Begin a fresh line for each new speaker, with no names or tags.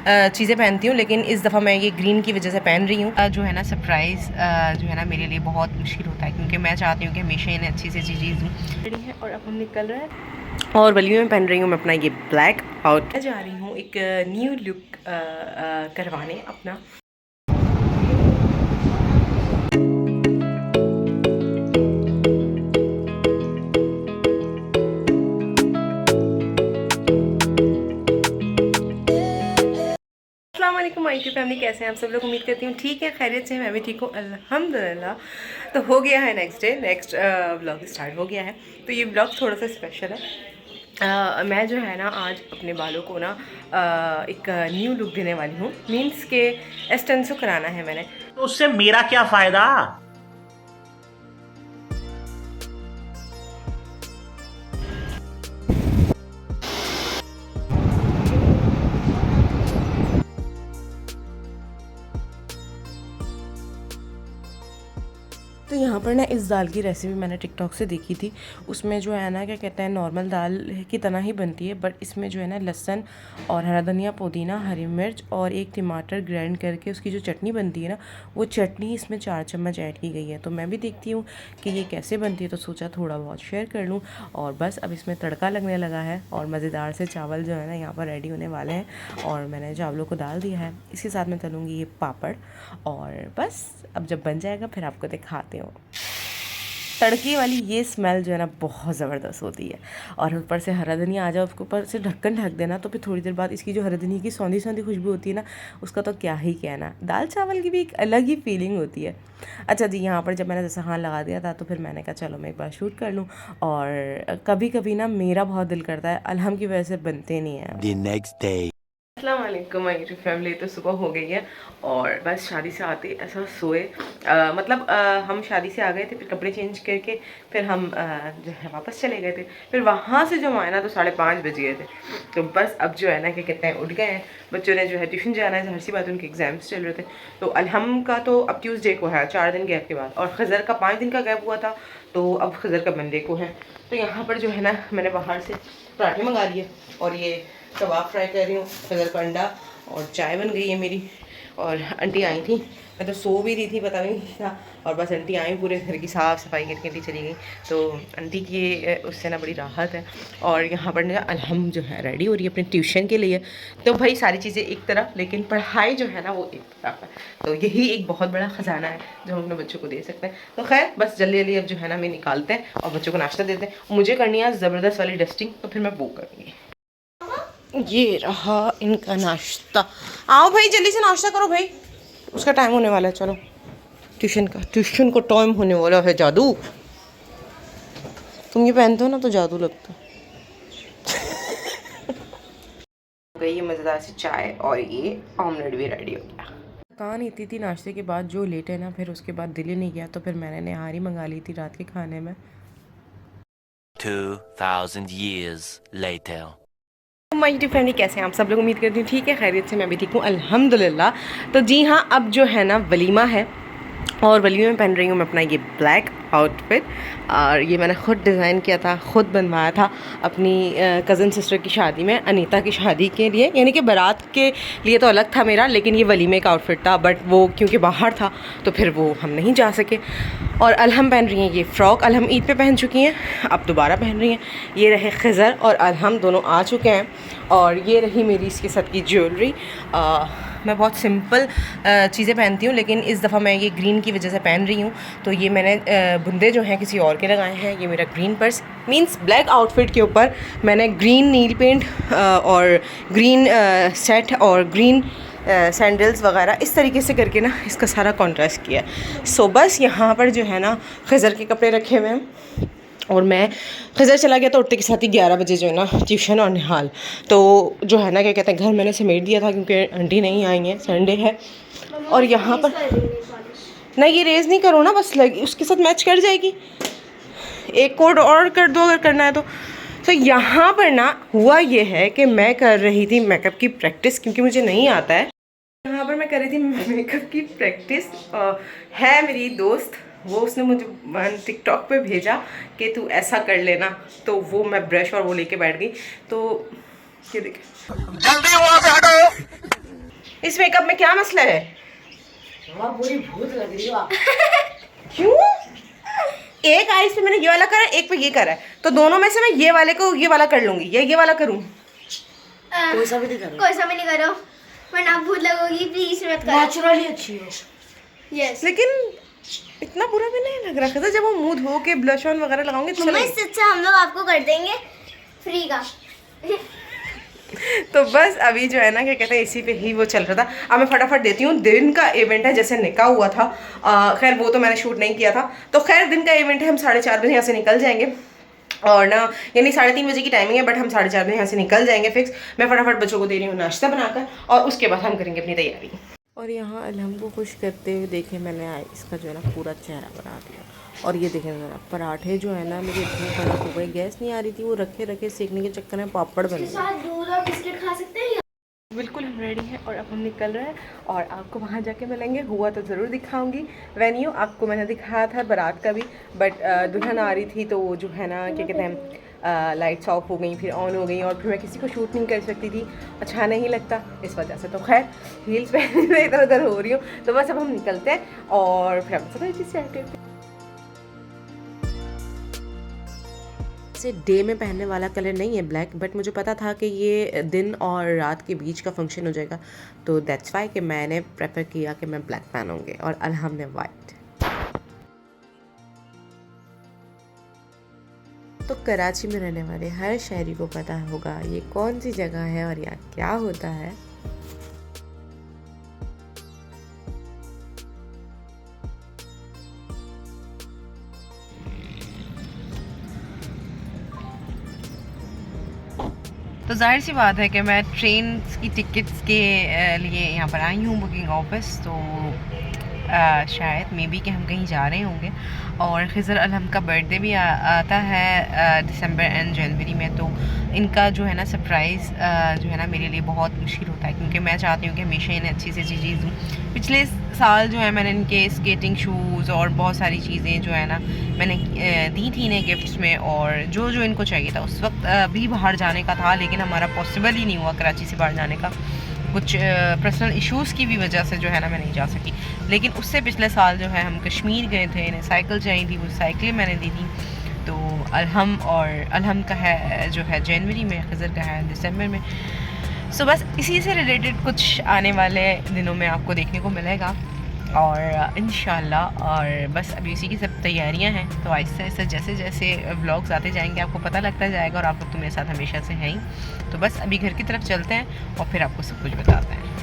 चीज़ें पहनती हूँ, लेकिन इस दफ़ा मैं ये ग्रीन की वजह से पहन रही हूँ। जो है ना सरप्राइज़ जो है ना मेरे लिए बहुत मुश्किल होता है, क्योंकि मैं चाहती हूँ कि हमेशा इन्हें अच्छी से अच्छी चीज़ दूँ। है और अब हम निकल रहे हैं और वली में पहन रही हूँ मैं अपना ये ब्लैक आउट। मैं जा रही हूँ एक न्यू लुक करवाने अपना। अस्सलामुअलैकुम माय यूट्यूब फैमिली, कैसे हैं आप सब लोग? उम्मीद करती हूँ ठीक है, खैरियत से। मैं भी ठीक हूँ अल्हम्दुलिल्लाह। तो हो गया है नेक्स्ट व्लॉग स्टार्ट हो गया है। तो ये व्लॉग थोड़ा सा स्पेशल है। मैं जो है ना आज अपने बालों को ना एक न्यू लुक देने वाली हूँ। मीन्स के एक्सटेंसो कराना है मैंने।
तो उससे मेरा क्या फायदा।
तो यहाँ पर ना इस दाल की रेसिपी मैंने टिकटॉक से देखी थी। उसमें जो है ना क्या कहते हैं, नॉर्मल दाल की तरह ही बनती है, बट इसमें जो है ना लहसुन और हरा धनिया, पुदीना, हरी मिर्च और एक टमाटर ग्राइंड करके उसकी जो चटनी बनती है ना, वो चटनी इसमें 4 चम्मच ऐड की गई है। तो मैं भी देखती हूँ कि ये कैसे बनती है, तो सोचा थोड़ा बहुत शेयर कर लूँ। और बस अब इसमें तड़का लगने लगा है और मज़ेदार से चावल जो है ना यहाँ पर रेडी होने वाले हैं और मैंने चावलों को डाल दिया है। इसके साथ मैं तलूँगी ये पापड़ और बस अब जब बन जाएगा फिर आपको दिखाती हूँ। तड़के वाली ये स्मेल जो है ना बहुत ज़बरदस्त होती है। और ऊपर से हरा धनिया आ जाए, उसके ऊपर से ढक्कन ढक देना, तो फिर थोड़ी देर बाद इसकी जो हरा धनिया की सौंधी सौंधी खुशबू होती है ना, उसका तो क्या ही कहना। दाल चावल की भी एक अलग ही फीलिंग होती है। अच्छा जी, यहाँ पर जब मैंने जैसा हाथ लगा दिया था तो फिर मैंने कहा चलो मैं एक बार शूट कर लूँ। और कभी कभी ना मेरा बहुत दिल करता है, अलहम की वजह से बनते नहीं है। The next day. अस्सलाम वालेकुम माय यूट्यूब फैमिली। तो सुबह हो गई है और बस शादी से आते ऐसा सोए, मतलब हम शादी से आ गए थे, फिर कपड़े चेंज करके फिर हम जो है वापस चले गए थे। फिर वहाँ से जब आए ना तो 5:30 बज गए थे। तो बस अब जो है ना क्या कहते हैं उठ गए हैं। बच्चों ने जो है ट्यूशन जाना है, हर सी बात उनके एग्जाम्स चल रहे थे। तो अलहम का तो अब ट्यूसडे को है, 4 दिन गैप के बाद, और खज़र का 5 दिन का गैप हुआ था, तो अब खज़र का मंडे को है। तो यहाँ पर जो है ना मैंने बाहर से पराठे मंगा लिए और ये कबाब फ्राई कर रही हूँ, खज़र का अंडा, और चाय बन गई है मेरी। और आंटी आई थी, मैं तो सो भी रही थी, पता नहीं था। और बस आंटी आई, पूरे घर की साफ़ सफाई करके आंटी चली गई। तो आंटी की उससे ना बड़ी राहत है। और यहाँ पर ना अलहम जो है रेडी हो रही है अपने ट्यूशन के लिए। तो भाई सारी चीज़ें एक तरफ, लेकिन पढ़ाई जो है ना वो एक तरफ है। तो यही एक बहुत बड़ा ख़जाना है जो हम अपने बच्चों को दे सकते हैं। तो खैर बस जल्दी जल्दी अब जो है ना हमें निकालते हैं और बच्चों को नाश्ता देते हैं। मुझे करनी है ज़बरदस्त वाली डस्टिंग, तो फिर मैं वो करूँगी। ये रहा इनका नाश्ता। आओ भाई जल्दी से नाश्ता करो भाई, उसका टाइम होने वाला है। चलो ट्यूशन को टाइम होने वाला है। जादू, तुम ये पहनते हो ना तो जादू लगता है। गई ये मज़ेदार सी चाय और ये ऑमलेट भी रेडी हो गया। थकान इतनी थी नाश्ते के बाद, जो लेट है ना, फिर उसके बाद दिल ही नहीं गया, तो फिर मैंने निहारी मंगा ली थी रात के खाने में।
2000 years later.
My YouTube family, कैसे हैं आप सब लोग? उम्मीद करती हूँ ठीक है, खैरियत से। मैं भी ठीक हूँ अल्हम्दुलिल्लाह। तो जी हाँ, अब जो है ना वलीमा है और वलीमे में पहन रही हूँ मैं अपना ये ब्लैक आउटफिट। और ये मैंने ख़ुद डिज़ाइन किया था, ख़ुद बनवाया था अपनी कज़न सिस्टर की शादी में, अनीता की शादी के लिए। यानी कि बारात के लिए तो अलग था मेरा, लेकिन ये वलीमे का आउटफिट था। बट वो क्योंकि बाहर था तो फिर वो हम नहीं जा सके। और अलहम पहन रही हैं ये फ़्रॉक, अलहम ईद पे पहन चुकी हैं, अब दोबारा पहन रही हैं। ये रहे खज़र और अलहम दोनों आ चुके हैं। और ये रही मेरी इसके साथ की ज्वेलरी। मैं बहुत सिंपल चीज़ें पहनती हूँ, लेकिन इस दफ़ा मैं ये ग्रीन की वजह से पहन रही हूँ। तो ये मैंने बुंदे जो हैं किसी और के लगाए हैं। ये मेरा green purse, means black outfit के ऊपर मैंने ग्रीन नील पेंट और ग्रीन सेट और ग्रीन सैंडल्स वगैरह इस तरीके से करके ना इसका सारा कॉन्ट्रास्ट किया है। सो बस यहाँ पर जो है ना खज़र के कपड़े रखे हुए हैं और मैं खज़र चला गया तो उठते के साथ ही 11 बजे जो है ना ट्यूशन और निहाल। तो जो है ना क्या कहते हैं घर मैंने समेट दिया था क्योंकि आंटी नहीं आई हैं, संडे है। और यहाँ पर नहीं, ये रेज़ नहीं करो ना, बस लगी उसके साथ मैच कर जाएगी। एक कोड और कर दो अगर करना है तो यहाँ पर ना हुआ ये है कि मैं कर रही थी मेकअप की प्रैक्टिस, क्योंकि मुझे नहीं आता है। यहाँ पर मैं कर रही थी मेकअप की प्रैक्टिस। है मेरी दोस्त, वो उसने मुझे टिकटॉक पे भेजा कि तू ऐसा कर लेना, तो वो मैं ब्रश और वो लेके बैठ गई। तो ये देखिए,
जल्दी वहां से हटो।
इस मेकअप में क्या मसला है?
पूरी भूत लग रही हो आप।
क्यों? एक आईज पे मैंने ये वाला करा है, एक पे ये करा है, तो दोनों में से मैं ये वाले को ये वाला कर लूंगी या ये वाला करूं?
कोई सा भी नहीं करो,
कोई सा भी नहीं करो, वरना भूत लगोगी। प्लीज मत करो।
नेचुरली अच्छी हो।
यस।
लेकिन इतना बुरा भी नहीं लग रहा था जब वो मुंह धो के ब्लश ऑन वगैरह लगाऊंगी तो
मम्मा
चलेगा।
इससे अच्छा हम लोग आपको कर देंगे फ्री का।
तो बस अभी जो है ना क्या कहते हैं इसी पे ही वो चल रहा था। अब मैं फटाफट देती हूँ, दिन का इवेंट है, जैसे निकाह हुआ था, खैर वो तो मैंने शूट नहीं किया था, तो खैर दिन का इवेंट है, हम 4:30 बजे यहाँ से निकल जाएंगे और ना यानी 3:30 बजे की टाइमिंग है, बट हम 4:30 बजे यहाँ से निकल जाएंगे फिक्स। मैं फटाफट बच्चों को दे रही हूँ नाश्ता बनाकर और उसके बाद हम करेंगे अपनी तैयारी। और यहाँ अलहम को खुश करते हुए देखे मैंने इसका जो है ना पूरा चेहरा बना दिया। और ये देखें ज़रा पराठे जो है ना मेरी इतनी खराब हो गई, गैस नहीं आ रही थी, वो रखे रखे सेकने के चक्कर में पापड़ बन गए।
साथ दूध और बिस्किट खा सकते हैं।
बिल्कुल हम रेडी हैं और अब हम निकल रहे हैं और आपको वहाँ जाके मिलेंगे। हुआ तो ज़रूर दिखाऊंगी वेन्यू, आपको मैंने दिखाया था बारात का भी, बट दुल्हन आ रही थी तो वो जो है ना क्या कहते हैं लाइट्स ऑफ हो गई, फिर ऑन हो गई और फिर मैं किसी को शूट नहीं कर सकती थी, अच्छा नहीं लगता इस वजह से। तो खैर हील्स पहनने में इधर उधर हो रही हूँ, तो बस अब हम निकलते हैं और फिर हम सब चीज़ से एक्टिव। डे में पहनने वाला कलर नहीं है ब्लैक, बट मुझे पता था कि ये दिन और रात के बीच का फंक्शन हो जाएगा, तो दैट्स वाई कि मैंने प्रेफर किया कि मैं ब्लैक पहनूंगी और अलहम ने वाइट। तो कराची में रहने वाले हर शहरी को पता होगा ये कौन सी जगह है और यहाँ क्या होता है। तो जाहिर सी बात है कि मैं ट्रेन की टिकट्स के लिए यहाँ पर आई हूँ बुकिंग ऑफिस, तो शायद मे बी कि हम कहीं जा रहे होंगे। और खिज़र अलहम का बर्थडे भी आता है दिसंबर एंड जनवरी में, तो इनका जो है ना सरप्राइज़ जो है ना मेरे लिए बहुत मुश्किल होता है, क्योंकि मैं चाहती हूँ कि हमेशा इन्हें अच्छी से अच्छी चीज़ दूँ। पिछले साल जो है मैंने इनके स्केटिंग शूज़ और बहुत सारी चीज़ें जो है ना मैंने दी थी इन्हें गिफ्ट्स में, और जो जो इनको चाहिए था उस वक्त भी बाहर जाने का था, लेकिन हमारा पॉसिबल ही नहीं हुआ कराची से बाहर जाने का, कुछ पर्सनल इश्यूज़ की भी वजह से जो है ना मैं नहीं जा सकी। लेकिन उससे पिछले साल जो है हम कश्मीर गए थे, इन्हें साइकिल चाहिए थी, वो साइकिलें मैंने दी थी। तो अलहम और अलहम का है जो है जनवरी में, खिज़र का है दिसंबर में। सो बस इसी से रिलेटेड कुछ आने वाले दिनों में आपको देखने को मिलेगा और इंशाल्लाह। और बस अभी उसी की सब तैयारियां हैं, तो आहिस्ता आहिस्ता जैसे जैसे व्लॉग्स आते जाएंगे आपको पता लगता जाएगा, और आप लोग तो मेरे साथ हमेशा से हैं ही। तो बस अभी घर की तरफ चलते हैं और फिर आपको सब कुछ बताते हैं।